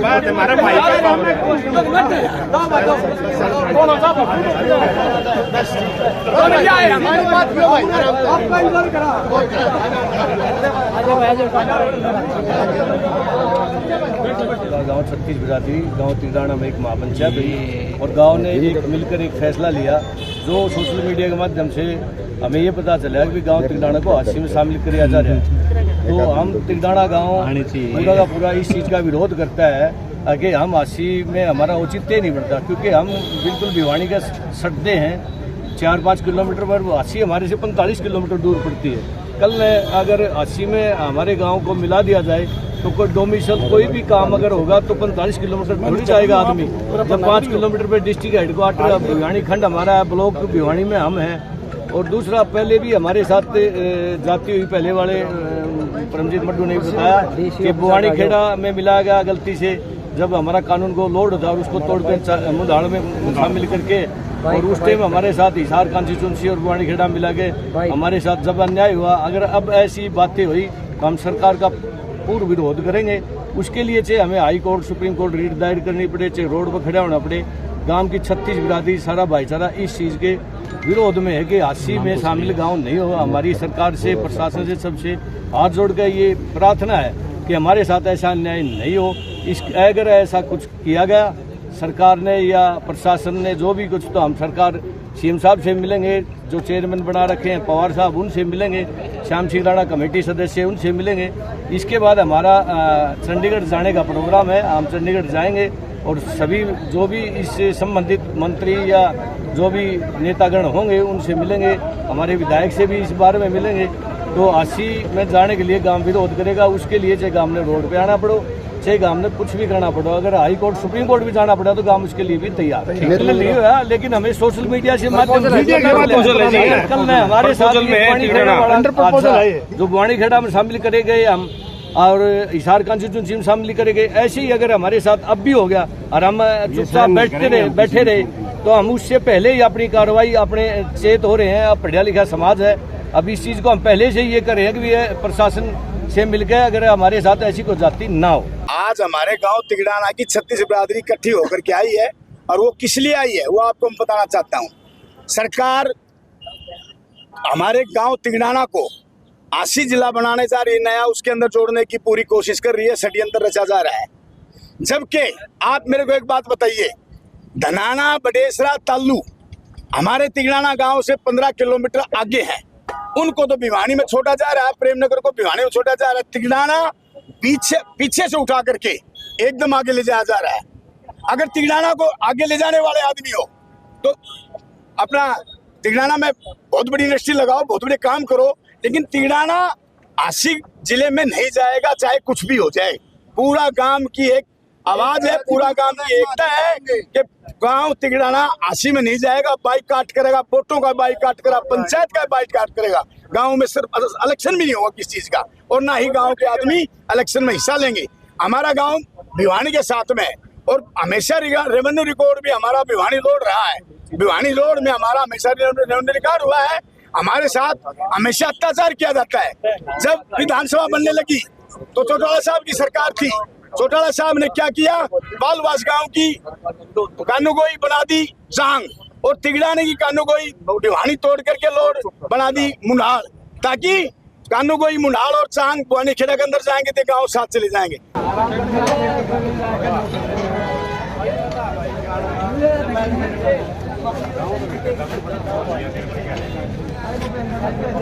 बात हमारा भाई का काम है। गांव 36 बिरादरी गांव तिगड़ाना में एक महापंचायत हुई और गांव ने एक मिलकर एक फैसला लिया जो सोशल मीडिया के माध्यम से हमें ये पता चला कि गांव तिगड़ाना को हादसे में शामिल किया जा रहा है। तो हम तिगड़ाना गांव पूरा का पूरा इस चीज़ का विरोध करता है कि हम हादसे में हमारा औचित्य नहीं बनता, क्योंकि हम बिल्कुल भिवानी के सटते हैं। 4-5 किलोमीटर पर हादसी हमारे से 45 किलोमीटर दूर पड़ती है। कल अगर हादसी में हमारे गांव को मिला दिया जाए तो कोई डोमिसल कोई भी काम अगर होगा तो 45 किलोमीटर दूर जाएगा आदमी। जब 5 किलोमीटर पे डिस्ट्रिक्ट हेडक्वार्टर भिवानी खंड हमारा है, ब्लॉक भिवानी में हम हैं। और दूसरा, पहले भी हमारे साथ जाती हुई पहले वाले परमजीत मड्डू ने बताया कि बुवानी खेड़ा में मिला गया गलती से, जब हमारा कानून को लोड था और उसको तोड़कर मुंधाड़ में शामिल करके, और उस टाइम हमारे साथ हिसार कॉन्स्टिट्यूंसी और बुवानी खेड़ा मिला के हमारे साथ जब अन्याय हुआ। अगर अब ऐसी बातें हुई तो हम सरकार का पूर्ण विरोध करेंगे। उसके लिए चाहे हमें High Court Supreme Court writ दायर करनी पड़े, चाहे रोड पर खड़ा होना पड़े। गांव की 36 बिरादरी सारा भाईचारा इस चीज़ के विरोध में है कि हादसे में शामिल गांव नहीं हो। हमारी सरकार से, प्रशासन से, सबसे हाथ जोड़कर ये प्रार्थना है कि हमारे साथ ऐसा अन्याय नहीं हो। अगर ऐसा कुछ किया गया सरकार ने या प्रशासन ने जो भी कुछ, तो हम सरकार सीएम साहब से मिलेंगे, जो चेयरमैन बना रखे हैं पवार साहब उनसे मिलेंगे, श्याम सिंह राणा कमेटी सदस्य उनसे मिलेंगे। इसके बाद हमारा चंडीगढ़ जाने का प्रोग्राम है। हम चंडीगढ़ जाएंगे और सभी जो भी इससे संबंधित मंत्री या जो भी नेतागण होंगे उनसे मिलेंगे, हमारे विधायक से भी इस बारे में मिलेंगे। तो हादसी में जाने के लिए गांव विरोध करेगा। उसके लिए चाहे गांव ने रोड पे आना पड़ो, चाहे गांव ने कुछ भी करना पड़ो, अगर हाई कोर्ट सुप्रीम कोर्ट भी जाना पड़ा तो गांव उसके लिए भी तैयार है। लेकिन हमें सोशल मीडिया से माध्यम कल में हमारे साथ जो बुवानी खेड़ा में शामिल करे गए हम और हिसार कॉन्स्टिट्यूंसी में शामिल करे गए, ऐसे ही अगर हमारे साथ अब भी हो गया और हम चुपचाप बैठे रहे तो हम उससे पहले ही अपनी कार्रवाई अपने चेत हो रहे हैं। अब पढ़ा लिखा समाज है, अब इस चीज को हम पहले से ये कर रहे हैं कि प्रशासन से मिलकर अगर हमारे साथ ऐसी कोई जाति ना हो। आज हमारे गांव तिगड़ाना की 36 बिरादरी इकट्ठी होकर के आई है और वो किस लिए आई है वो आपको मैं बताना चाहता हूँ। सरकार हमारे गांव तिगड़ाना को 80 जिला बनाने जा रही है नया, उसके अंदर जोड़ने की पूरी कोशिश कर रही है, षड्यंत्र रचा जा रहा है। जबकि आप मेरे को एक बात बताइए, धनाना, बडेसरा, तालू हमारे तिगड़ाना गांव से 15 किलोमीटर आगे है, उनको तो भिवानी में छोड़ा जा रहा है, प्रेमनगर को भिवानी में छोड़ा जा रहा है। तिगड़ाना पीछे से उठा करके एकदम आगे ले जाया जा रहा है। अगर तिगड़ाना को आगे ले जाने वाले आदमी हो तो अपना तिगड़ाना में बहुत बड़ी इंडस्ट्री लगाओ, बहुत बड़े काम करो, लेकिन तिगड़ाना 80 जिले में नहीं जाएगा, चाहे कुछ भी हो जाए। पूरा गांव की एक आवाज है, पूरा गांव की एकता है कि गांव तिगड़ाना 80 में नहीं जाएगा, बाइकाट करेगा, वोटों का बाइकाट करेगा, पंचायत का बाइकाट करेगा। गांव में सिर्फ इलेक्शन भी नहीं होगा किस चीज का, और ना ही गांव के आदमी इलेक्शन में हिस्सा लेंगे। हमारा गांव भिवानी के साथ में, और हमेशा रेवेन्यू रिकॉर्ड भी हमारा भिवानी रोड रहा है। भिवानी रोड में हमारा हमेशा रेवेन्यू रिकॉर्ड हुआ है। हमारे साथ हमेशा अत्याचार किया जाता है। जब विधानसभा बनने लगी तो चौटाला साहब की सरकार थी, चौटाला साहब ने क्या किया, बालवास गांव की कानूगोई बना दी जांग, और तिगड़ाने की कानूगोई भिवानी तोड़ करके लोड बना दी मुंडाल, ताकि कानूगोई, मुंडाल और चांग बुवानी खेड़ा के अंदर जाएंगे तो गांव साथ चले जाएंगे।